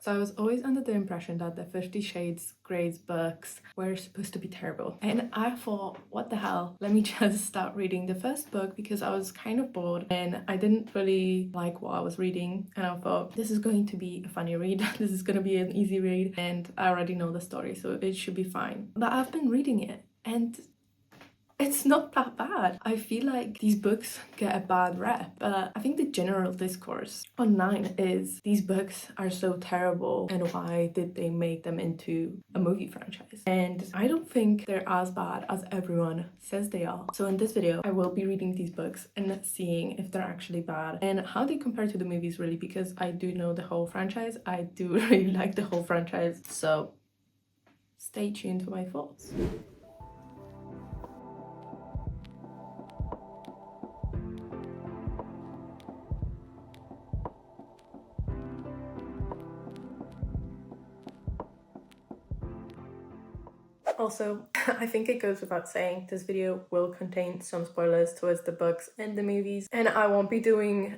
So I was always under the impression that the 50 Shades Grey's books were supposed to be terrible. And I thought, what the hell? Let me just start reading the first book because I was kind of bored and I didn't really like what I was reading. And I thought, this is going to be a funny read. This is going to be an easy read. And I already know the story, so it should be fine. But I've been reading it and it's not that bad. I feel like these books get a bad rep, but I think the general discourse online is these books are so terrible and why did they make them into a movie franchise? And I don't think they're as bad as everyone says they are. So in this video, I will be reading these books and seeing if they're actually bad and how they compare to the movies really, because I do know the whole franchise. I do really like the whole franchise. So stay tuned for my thoughts. Also, I think it goes without saying, this video will contain some spoilers towards the books and the movies, and I won't be doing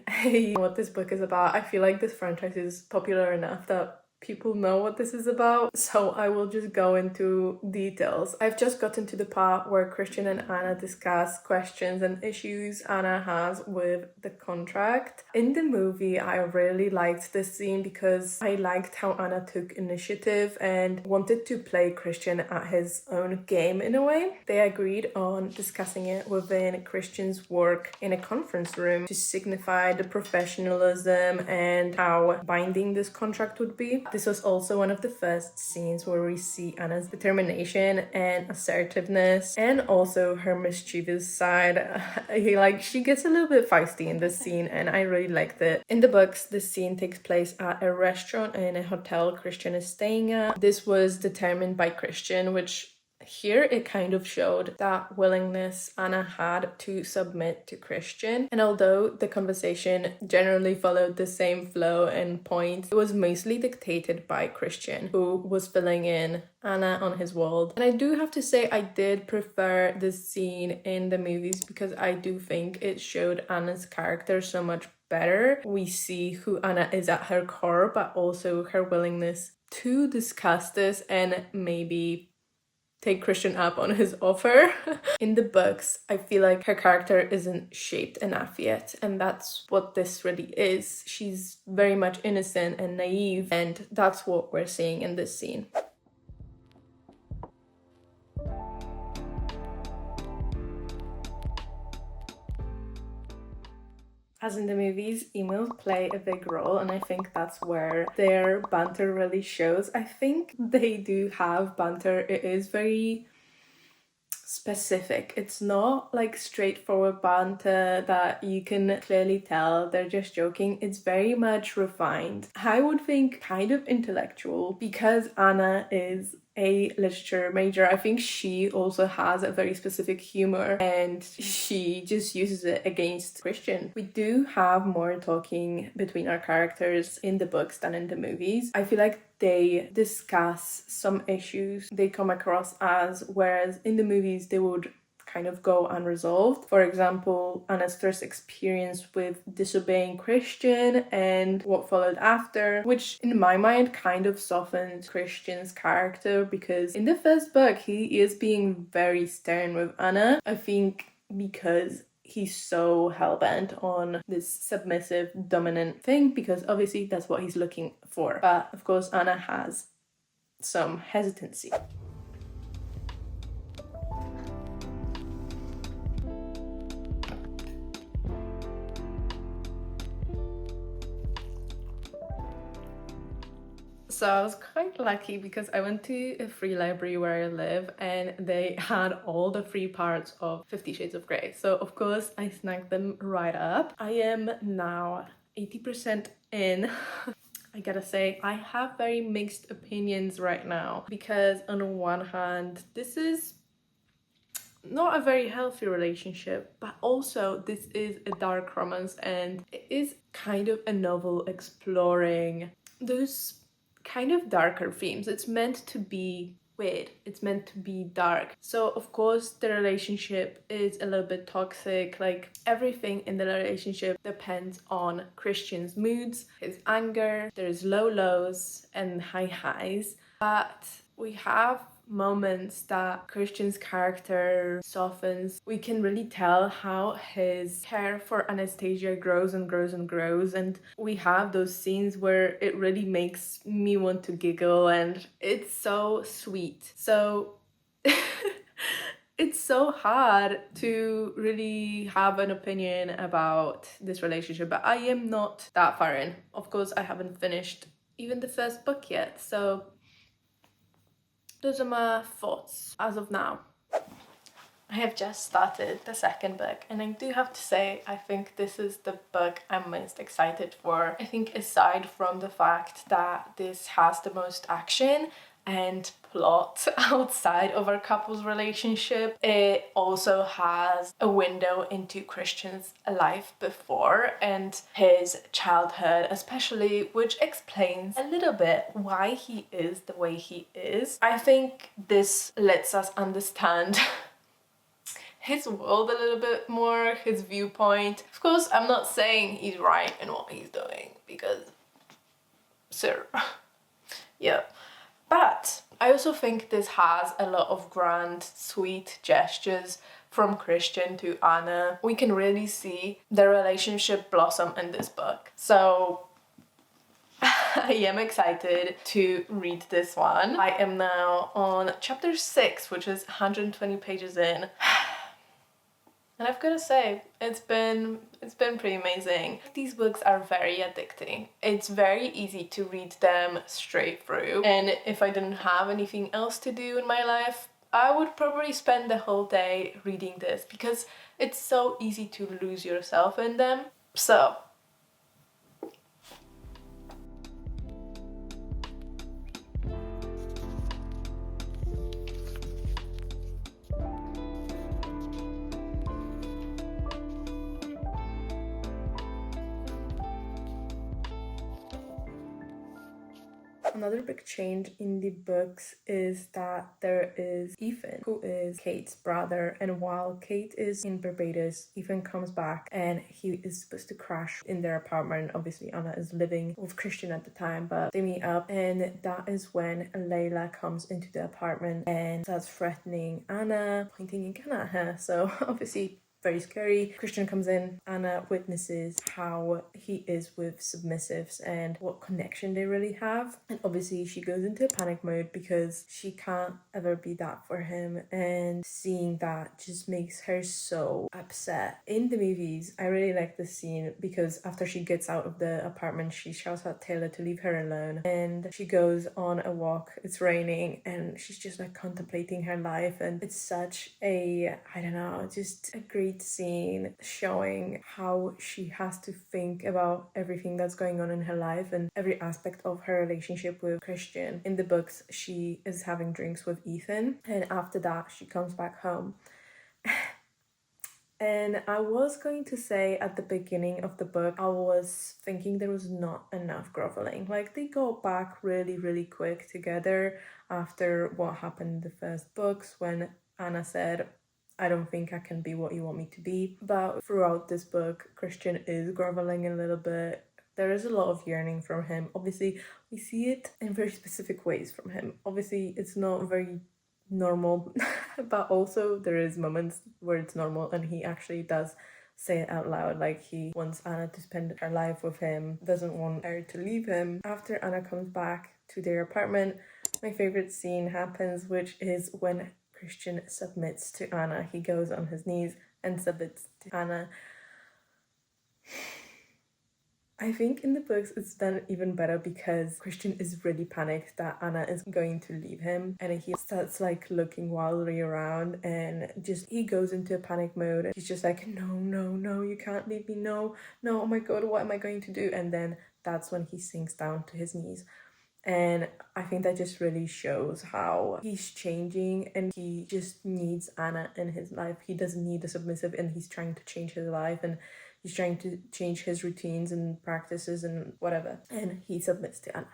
what this book is about. I feel like this franchise is popular enough that people know what this is about, so I will just go into details. I've just gotten to the part where Christian and Anna discuss questions and issues Anna has with the contract. In the movie, I really liked this scene because I liked how Anna took initiative and wanted to play Christian at his own game in a way. They agreed on discussing it within Christian's work in a conference room to signify the professionalism and how binding this contract would be. This was also one of the first scenes where we see Anna's determination and assertiveness and also her mischievous side. She gets a little bit feisty in this scene and I really liked it. In the books, this scene takes place at a restaurant in a hotel Christian is staying at. This was determined by Christian, which here it kind of showed that willingness Anna had to submit to Christian. And although the conversation generally followed the same flow and point, it was mostly dictated by Christian, who was filling in Anna on his world. And I do have to say I did prefer this scene in the movies because I do think it showed Anna's character so much better. We see who Anna is at her core, but also her willingness to discuss this and maybe take Christian up on his offer. In the books, I feel like her character isn't shaped enough yet, and that's what this really is. She's very much innocent and naive, and that's what we're seeing in this scene. As in the movies, emails play a big role, and I think that's where their banter really shows. I think they do have banter. It is very specific. It's not like straightforward banter that you can clearly tell they're just joking. It's very much refined. I would think kind of intellectual because Anna is a literature major. I think she also has a very specific humor and she just uses it against Christian. We do have more talking between our characters in the books than in the movies. I feel like they discuss some issues they come across as, whereas in the movies they would kind of go unresolved. For example, Anna's first experience with disobeying Christian and what followed after, which in my mind kind of softened Christian's character because in the first book he is being very stern with Anna. I think because he's so hell-bent on this submissive, dominant thing, because obviously that's what he's looking for. But of course Anna has some hesitancy. So I was quite lucky because I went to a free library where I live and they had all the free parts of 50 Shades of Grey. So of course I snagged them right up. I am now 80% in. I gotta say, I have very mixed opinions right now because on one hand, this is not a very healthy relationship, but also this is a dark romance and it is kind of a novel exploring those kind of darker themes. It's meant to be weird. It's meant to be dark. So of course the relationship is a little bit toxic. Like everything in the relationship depends on Christian's moods, his anger. There's low lows and high highs. But we have moments that Christian's character softens. We can really tell how his care for Anastasia grows and grows and grows, and we have those scenes where it really makes me want to giggle, and it's so sweet. So it's so hard to really have an opinion about this relationship, but I am not that far in. Of course, I haven't finished even the first book yet, so those are my thoughts as of now. I have just started the second book, and I do have to say I think this is the book I'm most excited for. I think aside from the fact that this has the most action and plot outside of our couple's relationship, it also has a window into Christian's life before and his childhood especially, which explains a little bit why he is the way he is. I think this lets us understand his world a little bit more, his viewpoint. Of course, I'm not saying he's right in what he's doing, because sir, yeah. But I also think this has a lot of grand, sweet gestures from Christian to Anna. We can really see the relationship blossom in this book. So I am excited to read this one. I am now on chapter 6, which is 120 pages in. And I've got to say, it's been pretty amazing. These books are very addicting. It's very easy to read them straight through. And if I didn't have anything else to do in my life, I would probably spend the whole day reading this because it's so easy to lose yourself in them. So another big change in the books is that there is Ethan, who is Kate's brother, and while Kate is in Barbados, Ethan comes back and he is supposed to crash in their apartment. Obviously, Anna is living with Christian at the time, but they meet up, and that is when Layla comes into the apartment and starts threatening Anna, pointing a gun at her. So obviously very scary. Christian comes in, Anna witnesses how he is with submissives and what connection they really have. And obviously she goes into a panic mode because she can't ever be that for him, and seeing that just makes her so upset. In the movies, I really like this scene because after she gets out of the apartment, she shouts at Taylor to leave her alone, and she goes on a walk. It's raining and she's just like contemplating her life, and it's such a, I don't know, just a great scene showing how she has to think about everything that's going on in her life and every aspect of her relationship with Christian. In the books, she is having drinks with Ethan, and after that she comes back home. And I was going to say at the beginning of the book, I was thinking there was not enough groveling. Like, they go back really, really quick together after what happened in the first books when Anna said, I don't think I can be what you want me to be. But throughout this book, Christian is groveling a little bit. There is a lot of yearning from him. Obviously, we see it in very specific ways from him. Obviously, it's not very normal, but also there is moments where it's normal and he actually does say it out loud, like he wants Anna to spend her life with him, doesn't want her to leave him. After Anna comes back to their apartment, my favorite scene happens, which is when Christian submits to Anna. He goes on his knees and submits to Anna. I think in the books it's done even better because Christian is really panicked that Anna is going to leave him, and he starts like looking wildly around and just he goes into a panic mode. He's just like, no, you can't leave me, no, oh my god, what am I going to do? And then that's when he sinks down to his knees. And I think that just really shows how he's changing and he just needs Anna in his life. He doesn't need a submissive, and he's trying to change his life, and he's trying to change his routines and practices and whatever. And he submits to Anna.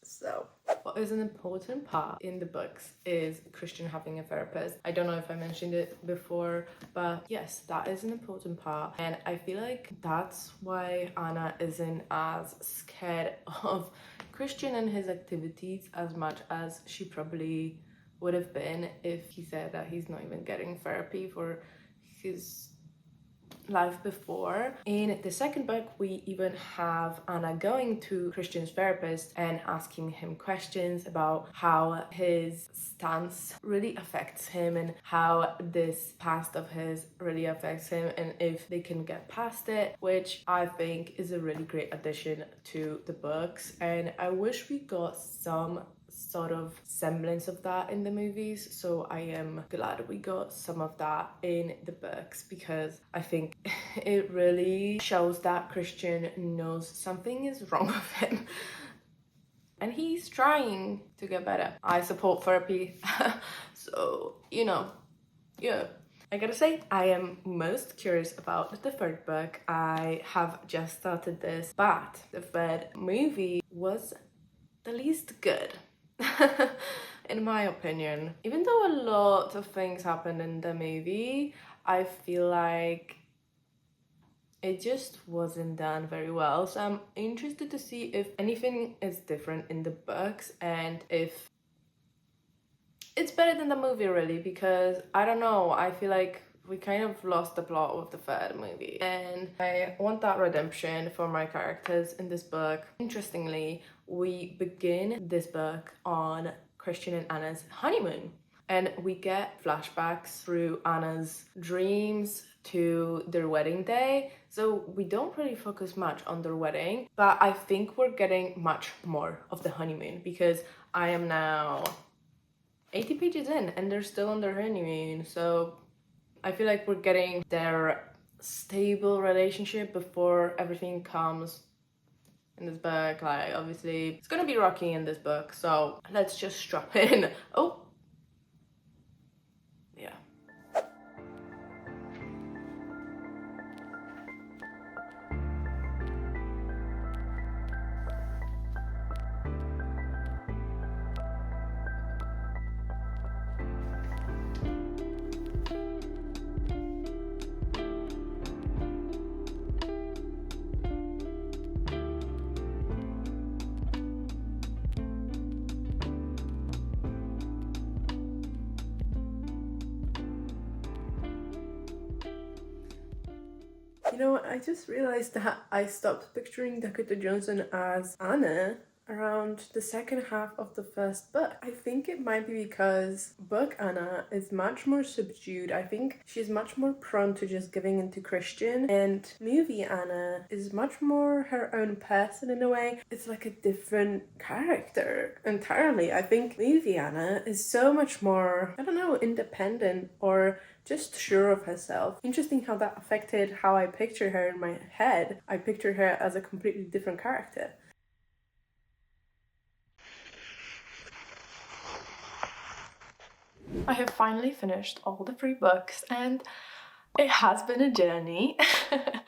So, What is an important part in the books is Christian having a therapist. I don't know if I mentioned it before, but yes, that is an important part. And I feel like that's why Anna isn't as scared of Christian and his activities as much as she probably would have been if he said that he's not even getting therapy for his life before. In the second book, we even have Anna going to Christian's therapist and asking him questions about how his stance really affects him and how this past of his really affects him and if they can get past it, which I think is a really great addition to the books. And I wish we got some sort of semblance of that in the movies, so I am glad we got some of that in the books because I think it really shows that Christian knows something is wrong with him and he's trying to get better. I support therapy so yeah, I gotta say, I am most curious about the third book. I have just started this, but the third movie was the least good. In my opinion. Even though a lot of things happened in the movie, I feel like it just wasn't done very well. So I'm interested to see if anything is different in the books and if it's better than the movie, really, because I don't know, I feel like we kind of lost the plot with the third movie and I want that redemption for my characters in this book. Interestingly, we begin this book on Christian and Anna's honeymoon and we get flashbacks through Anna's dreams to their wedding day, so we don't really focus much on their wedding, but I think we're getting much more of the honeymoon because I am now 80 pages in and they're still on their honeymoon, so I feel like we're getting their stable relationship before everything comes in this book. Like, obviously, it's gonna be rocky in this book, so let's just strap in. Oh, yeah. You know what, I just realized that I stopped picturing Dakota Johnson as Anna around the second half of the first book. I think it might be because book Anna is much more subdued. I think she's much more prone to just giving into Christian, and movie Anna is much more her own person in a way. It's like a different character entirely. I think movie Anna is so much more, I don't know, independent or just sure of herself. Interesting how that affected how I picture her in my head. I picture her as a completely different character. I have finally finished all the 3 books and it has been a journey.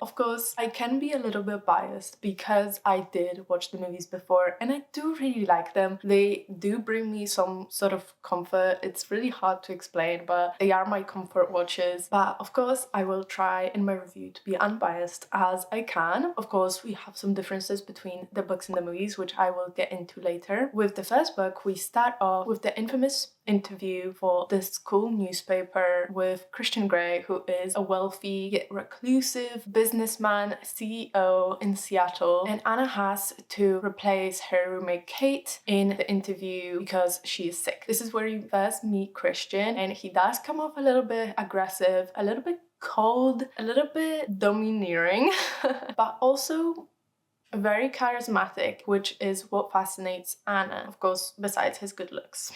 Of course, I can be a little bit biased because I did watch the movies before and I do really like them. They do bring me some sort of comfort. It's really hard to explain, but they are my comfort watches. But of course, I will try in my review to be unbiased as I can. Of course, we have some differences between the books and the movies, which I will get into later. With the first book, we start off with the infamous interview for the school newspaper with Christian Grey, who is a wealthy yet reclusive businessman CEO in Seattle, and Anna has to replace her roommate Kate in the interview because she is sick. This is where you first meet Christian, and he does come off a little bit aggressive, a little bit cold, a little bit domineering, but also very charismatic, which is what fascinates Anna, of course, besides his good looks.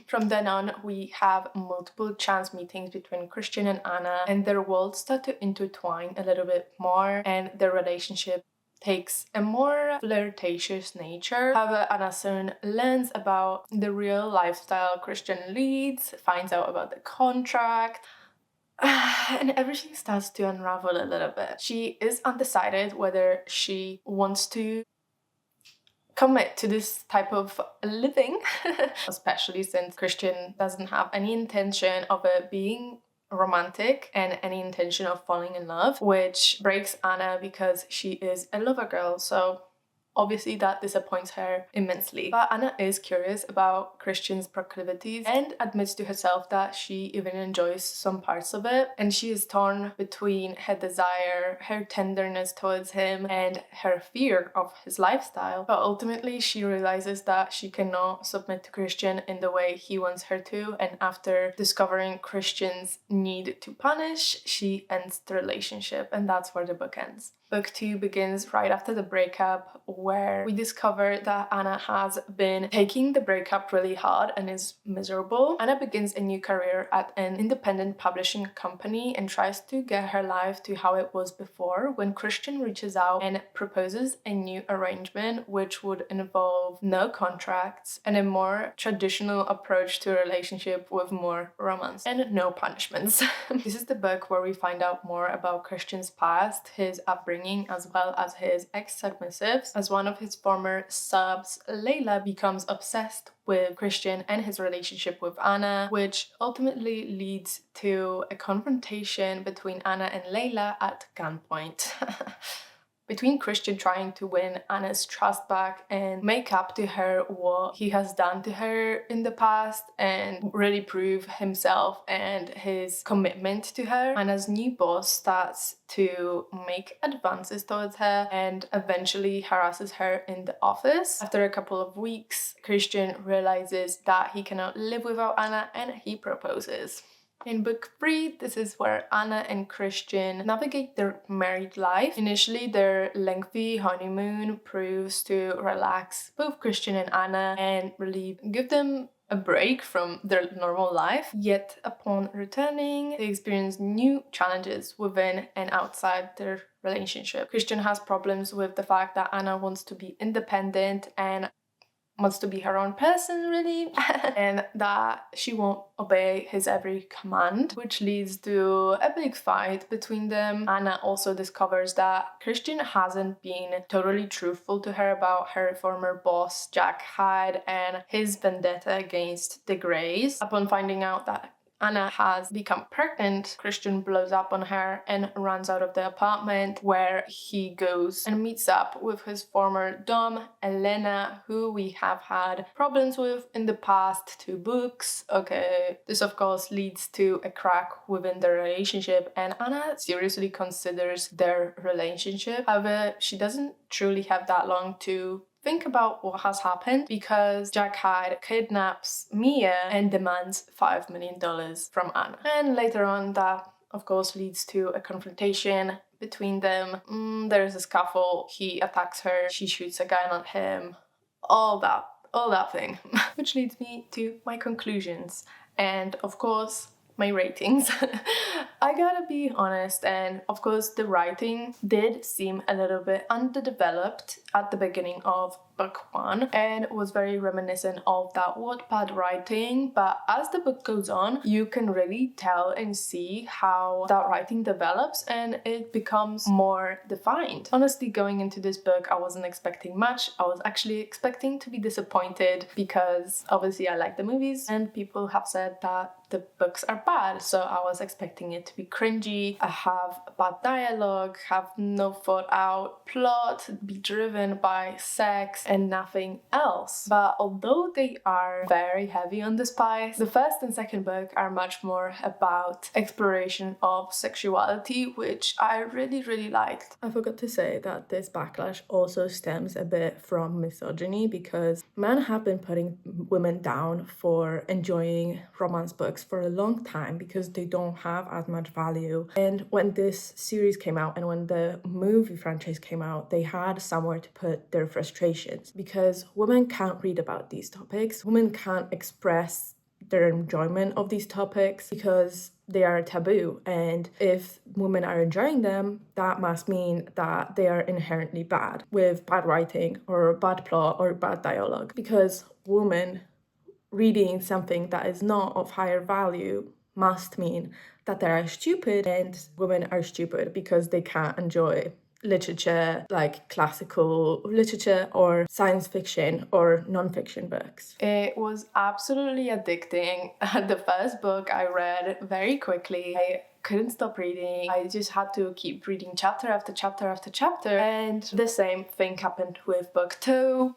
From then on, we have multiple chance meetings between Christian and Anna, and their worlds start to intertwine a little bit more, and their relationship takes a more flirtatious nature. However, Anna soon learns about the real lifestyle Christian leads, finds out about the contract, and everything starts to unravel a little bit. She is undecided whether she wants to commit to this type of living, especially since Christian doesn't have any intention of it being romantic and any intention of falling in love, which breaks Anna because she is a lover girl. So obviously that disappoints her immensely. But Anna is curious about Christian's proclivities and admits to herself that she even enjoys some parts of it. And she is torn between her desire, her tenderness towards him, and her fear of his lifestyle. But ultimately she realizes that she cannot submit to Christian in the way he wants her to. And after discovering Christian's need to punish, she ends the relationship. And that's where the book ends. Book 2 begins right after the breakup, where we discover that Anna has been taking the breakup really hard and is miserable. Anna begins a new career at an independent publishing company and tries to get her life to how it was before, when Christian reaches out and proposes a new arrangement which would involve no contracts and a more traditional approach to a relationship with more romance and no punishments. This is the book where we find out more about Christian's past, his upbringing, as well as his ex-submissives. As one of his former subs, Layla becomes obsessed with Christian and his relationship with Anna, which ultimately leads to a confrontation between Anna and Layla at gunpoint. Between Christian trying to win Anna's trust back and make up to her what he has done to her in the past and really prove himself and his commitment to her, Anna's new boss starts to make advances towards her and eventually harasses her in the office. After a couple of weeks, Christian realizes that he cannot live without Anna and he proposes. In book 3, this is where Anna and Christian navigate their married life. Initially, their lengthy honeymoon proves to relax both Christian and Anna and really give them a break from their normal life. Yet upon returning, they experience new challenges within and outside their relationship. Christian has problems with the fact that Anna wants to be independent and wants to be her own person, really, and that she won't obey his every command, which leads to a big fight between them. Anna also discovers that Christian hasn't been totally truthful to her about her former boss, Jack Hyde, and his vendetta against the Greys. Upon finding out that Anna has become pregnant, Christian blows up on her and runs out of the apartment, where he goes and meets up with his former dom, Elena, who we have had problems with in the past 2 books. Okay, this of course leads to a crack within the relationship, and Anna seriously considers their relationship. However, she doesn't truly have that long to think about what has happened, because Jack Hyde kidnaps Mia and demands $5 million from Anna. And later on, that of course leads to a confrontation between them. There's a scuffle, he attacks her, she shoots a gun at him, all that thing. Which leads me to my conclusions and of course my ratings. I gotta be honest, and of course the writing did seem a little bit underdeveloped at the beginning of book 1 and was very reminiscent of that Wattpad writing, but as the book goes on, you can really tell and see how that writing develops and it becomes more defined. Honestly, going into this book, I wasn't expecting much. I was actually expecting to be disappointed because obviously I like the movies and people have said that the books are bad, so I was expecting it to be cringy, have bad dialogue, have no thought out plot, be driven by sex and nothing else. But although they are very heavy on the spice, the first and second book are much more about exploration of sexuality, which I really liked. I forgot to say that this backlash also stems a bit from misogyny, because men have been putting women down for enjoying romance books for a long time because they don't have as much value. And when this series came out and when the movie franchise came out, they had somewhere to put their frustrations, because women can't read about these topics. Women can't express their enjoyment of these topics because they are taboo, and if women are enjoying them, that must mean that they are inherently bad, with bad writing or bad plot or bad dialogue, because women reading something that is not of higher value must mean that they are stupid, and women are stupid because they can't enjoy literature, like classical literature or science fiction or non-fiction books? It was absolutely addicting. The first book I read very quickly. I couldn't stop reading. I just had to keep reading chapter after chapter after chapter. And the same thing happened with book 2.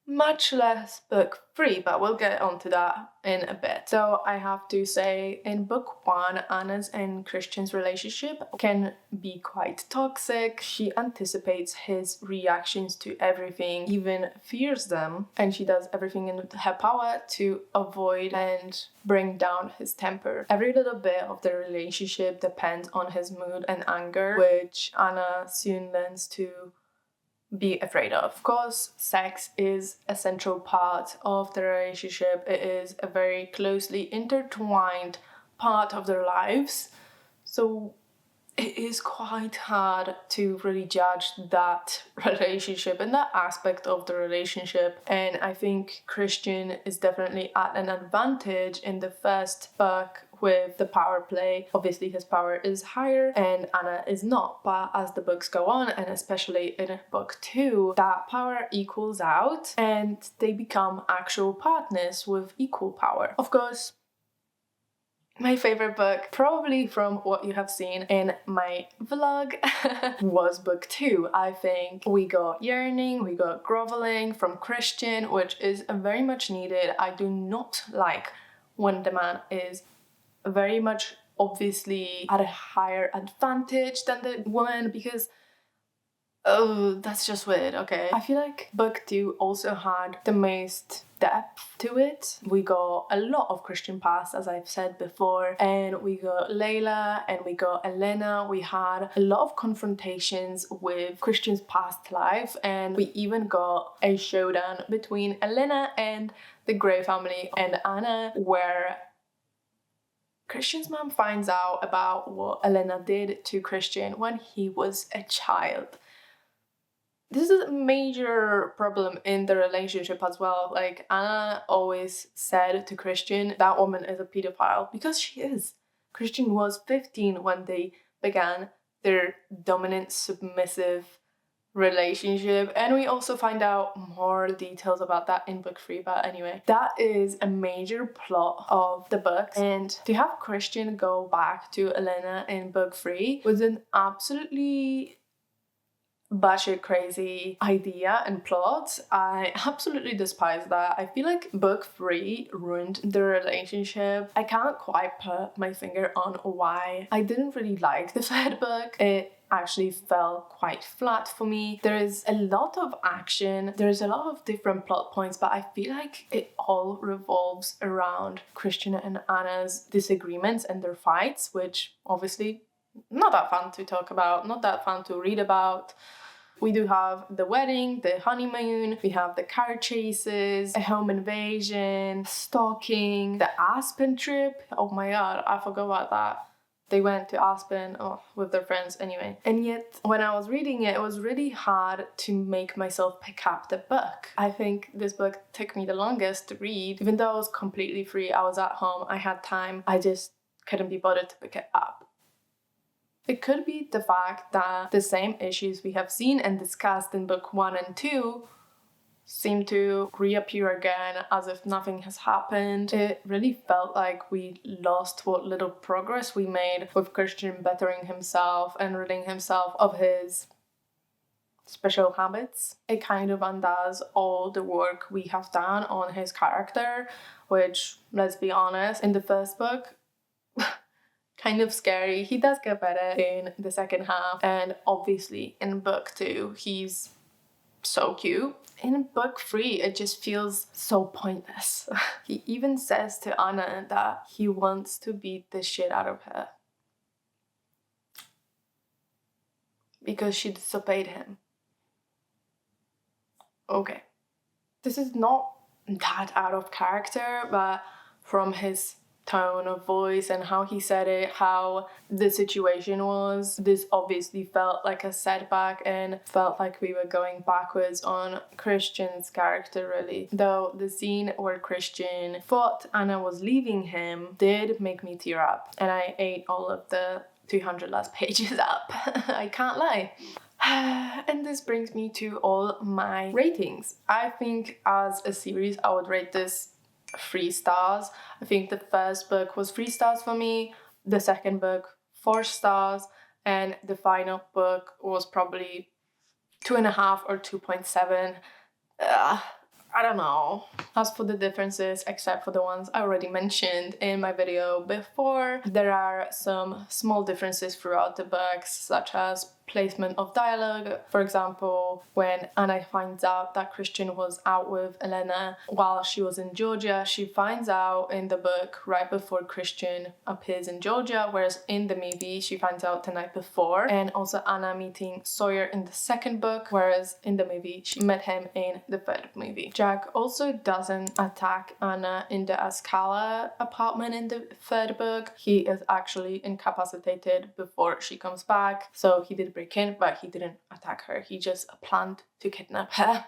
Much less book 3, but we'll get onto that in a bit. So I have to say, in book 1, Anna's and Christian's relationship can be quite toxic. She anticipates his reactions to everything, even fears them, and she does everything in her power to avoid and bring down his temper. Every little bit of the relationship depends on his mood and anger, which Anna soon learns to be afraid of. Of course, sex is a central part of the relationship. It is a very closely intertwined part of their lives. So it is quite hard to really judge that relationship and that aspect of the relationship. And I think Christian is definitely at an advantage in the first book with the power play. Obviously his power is higher and Anna is not, but as the books go on, and especially in book 2, that power equals out and they become actual partners with equal power. Of course, my favorite book, probably from what you have seen in my vlog, was book 2. I think we got yearning, we got groveling from Christian, which is very much needed. I do not like when the man is very much obviously at a higher advantage than the woman, because that's just weird. Okay, I feel like book 2 also had the most depth to it. We got a lot of Christian past, as I've said before, and we got Layla and we got Elena. We had a lot of confrontations with Christian's past life, and we even got a showdown between Elena and the Grey family and Anna, where Christian's mom finds out about what Elena did to Christian when he was a child. This is a major problem in the relationship as well. Like, Anna always said to Christian, that woman is a pedophile, because she is. Christian was 15 when they began their dominant, submissive relationship, and we also find out more details about that in book 3. But anyway, that is a major plot of the books, and to have Christian go back to Elena in book 3 was an absolutely batshit crazy idea and plot. I absolutely despise that. I feel like book 3 ruined the relationship. I can't quite put my finger on why. I didn't really like the third book. It actually fell quite flat for me. There is a lot of action, there's a lot of different plot points, but I feel like it all revolves around Christian and Anna's disagreements and their fights, which obviously not that fun to talk about, not that fun to read about. We do have the wedding, the honeymoon, we have the car chases, a home invasion, stalking, the Aspen trip. Oh my god, I forgot about that. They went to Aspen with their friends anyway. And yet, when I was reading it, it was really hard to make myself pick up the book. I think this book took me the longest to read. Even though I was completely free, I was at home, I had time, I just couldn't be bothered to pick it up. It could be the fact that the same issues we have seen and discussed in book 1 and 2 seem to reappear again as if nothing has happened. It really felt like we lost what little progress we made with Christian bettering himself and ridding himself of his special habits. It kind of undoes all the work we have done on his character, which, let's be honest, in the first book, kind of scary. He does get better in the second half, and obviously in book 2 he's so cute. In book 3 it just feels so pointless. He even says to Anna that he wants to beat the shit out of her because she disobeyed him. Okay, this is not that out of character, but from his tone of voice and how he said it, how the situation was, this obviously felt like a setback and felt like we were going backwards on Christian's character, really. Though the scene where Christian thought Anna was leaving him did make me tear up, and I ate all of the 200 last pages up. I can't lie. And this brings me to all my ratings. I think as a series, I would rate this 3 stars. I think the first book was 3 stars for me, the second book 4 stars, and the final book was probably 2.5 or 2.7. I don't know. As for the differences, except for the ones I already mentioned in my video before, there are some small differences throughout the books, such as placement of dialogue. For example, when Anna finds out that Christian was out with Elena while she was in Georgia, she finds out in the book right before Christian appears in Georgia, whereas in the movie she finds out the night before. And also Anna meeting Sawyer in the second book, whereas in the movie she met him in the third movie. Jack also doesn't attack Anna in the Ascala apartment in the third book. He is actually incapacitated before she comes back, so he did break in, but he didn't attack her. He just planned to kidnap her.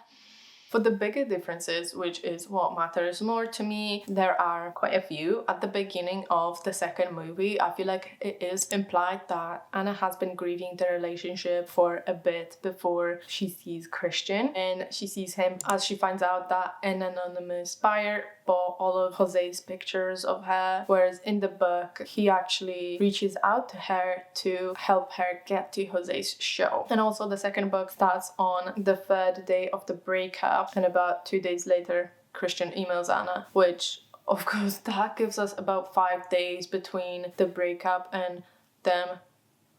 For the bigger differences, which is what matters more to me, there are quite a few. At the beginning of the second movie, I feel like it is implied that Anna has been grieving the relationship for a bit before she sees Christian, and she sees him as she finds out that an anonymous buyer bought all of Jose's pictures of her, whereas in the book he actually reaches out to her to help her get to Jose's show. And also the second book starts on the third day of the breakup, and about 2 days later Christian emails Anna, which of course that gives us about 5 days between the breakup and them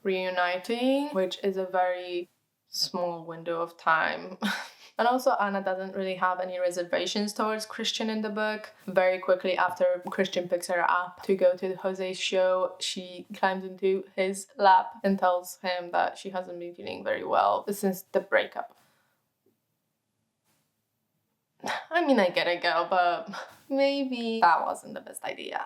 reuniting, which is a very small window of time. And also Anna doesn't really have any reservations towards Christian in the book. Very quickly after Christian picks her up to go to Jose's show, she climbs into his lap and tells him that she hasn't been feeling very well since the breakup. I mean, I get it, girl, but maybe that wasn't the best idea.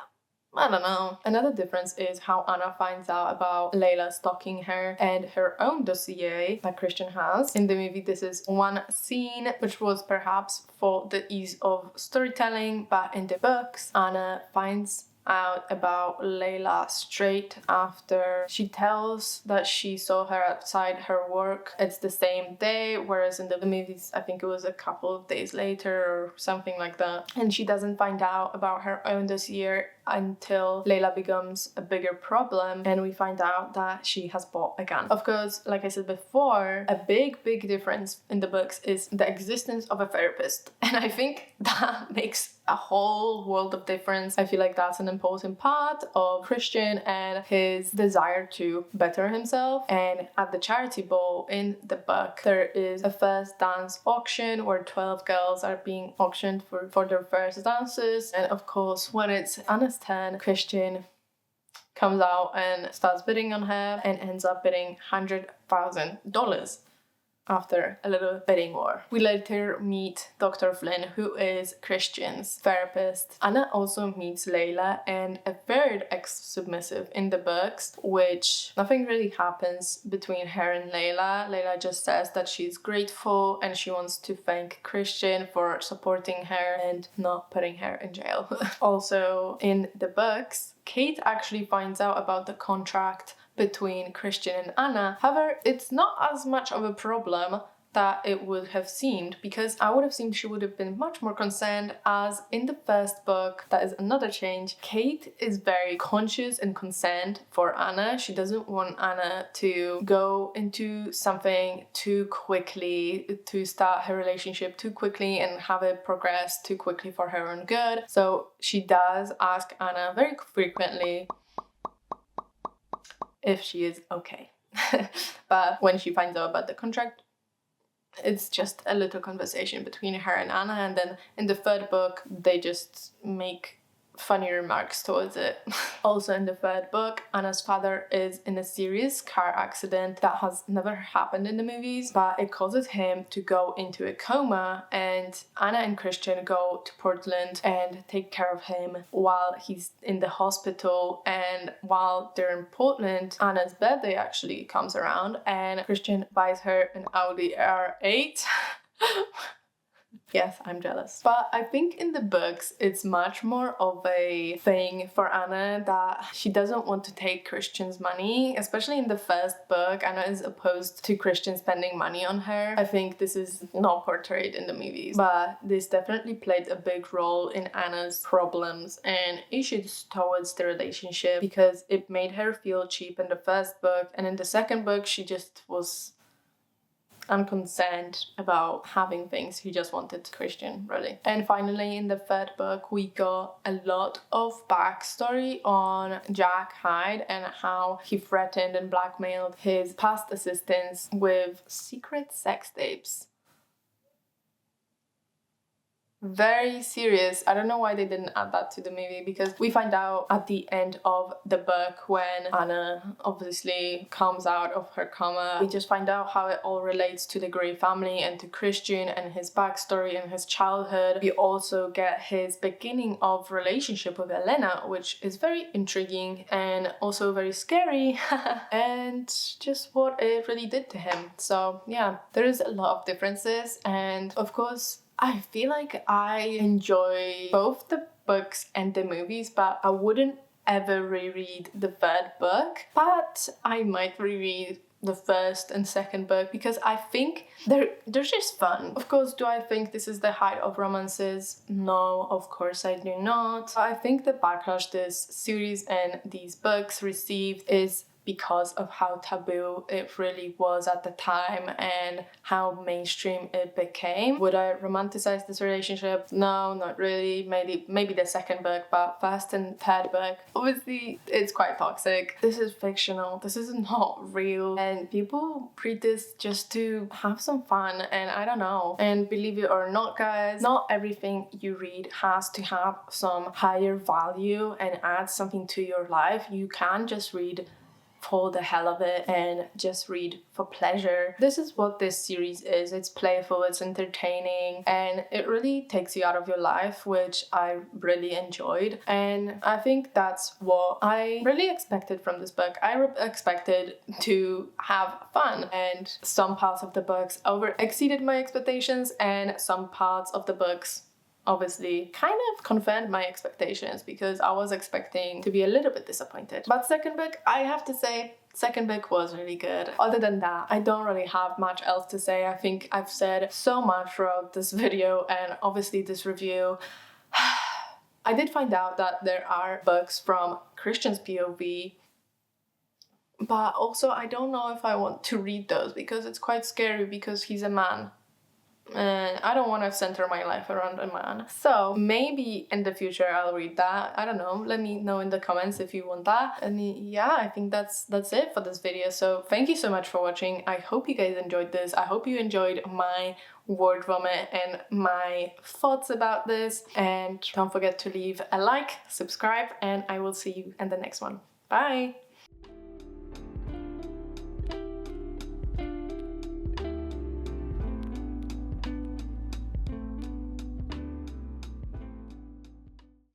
I don't know. Another difference is how Anna finds out about Layla stalking her and her own dossier that Christian has. In the movie, this is one scene, which was perhaps for the ease of storytelling, but in the books, Anna finds out about Layla straight after she tells that she saw her outside her work. It's the same day, whereas in the movies I think it was a couple of days later or something like that. And she doesn't find out about her own dossier until Layla becomes a bigger problem and we find out that she has bought a gun. Of course, like I said before, a big difference in the books is the existence of a therapist, and I think that makes a whole world of difference. I feel like that's an important part of Christian and his desire to better himself. And at the charity ball in the book, there is a first dance auction where 12 girls are being auctioned for their first dances. And of course, when it's Anna's turn, Christian comes out and starts bidding on her and ends up bidding $100,000. After a little bidding war. We later meet Dr. Flynn, who is Christian's therapist. Anna also meets Layla and a third ex-submissive in the books, which nothing really happens between her and Layla. Layla just says that she's grateful and she wants to thank Christian for supporting her and not putting her in jail. Also, in the books, Kate actually finds out about the contract between Christian and Anna. However, it's not as much of a problem that it would have seemed, because I would have seemed she would have been much more concerned, as in the first book, that is another change, Kate is very conscious and concerned for Anna. She doesn't want Anna to go into something too quickly, to start her relationship too quickly and have it progress too quickly for her own good. So she does ask Anna very frequently if she is okay. But when she finds out about the contract, it's just a little conversation between her and Anna, and then in the third book they just make funny remarks towards it. Also in the third book, Anna's father is in a serious car accident that has never happened in the movies, but it causes him to go into a coma, and Anna and Christian go to Portland and take care of him while he's in the hospital. And while they're in Portland, Anna's birthday actually comes around and Christian buys her an Audi R8 Yes, I'm jealous. But I think in the books, it's much more of a thing for Anna that she doesn't want to take Christian's money, especially in the first book. Anna is opposed to Christian spending money on her. I think this is not portrayed in the movies, but this definitely played a big role in Anna's problems and issues towards the relationship, because it made her feel cheap in the first book, and in the second book, she just was unconcerned about having things. He just wanted Christian, really. And finally, in the third book, we got a lot of backstory on Jack Hyde and how he threatened and blackmailed his past assistants with secret sex tapes. Very serious. I don't know why they didn't add that to the movie, because we find out at the end of the book, when Anna obviously comes out of her coma, we just find out how it all relates to the Grey family and to Christian and his backstory and his childhood. We also get his beginning of relationship with Elena, which is very intriguing and also very scary, and just what it really did to him. So yeah, there is a lot of differences, and of course I feel like I enjoy both the books and the movies, but I wouldn't ever reread the third book. But I might reread the first and second book, because I think they're just fun. Of course, do I think this is the height of romances? No, of course I do not. I think the backlash this series and these books received is because of how taboo it really was at the time and how mainstream it became. Would I romanticize this relationship? No, not really. Maybe the second book, but first and third book, obviously it's quite toxic. This is fictional. This is not real, and people read this just to have some fun, and I don't know. And believe it or not, guys, not everything you read has to have some higher value and add something to your life. You can just read for the hell of it and just read for pleasure. This is what this series is. It's playful, it's entertaining, and it really takes you out of your life, which I really enjoyed. And I think that's what I really expected from this book. I expected to have fun, and some parts of the books exceeded my expectations, and some parts of the books obviously kind of confirmed my expectations, because I was expecting to be a little bit disappointed. But second book, I have to say, second book was really good. Other than that, I don't really have much else to say. I think I've said so much throughout this video and obviously this review. I did find out that there are books from Christian's POV, but also I don't know if I want to read those, because it's quite scary, because he's a man. And I don't want to center my life around a man. So maybe in the future I'll read that. I don't know. Let me know in the comments if you want that. And yeah, I think that's it for this video. So thank you so much for watching. I hope you guys enjoyed this. I hope you enjoyed my word vomit and my thoughts about this. And don't forget to leave a like, subscribe, and I will see you in the next one. Bye!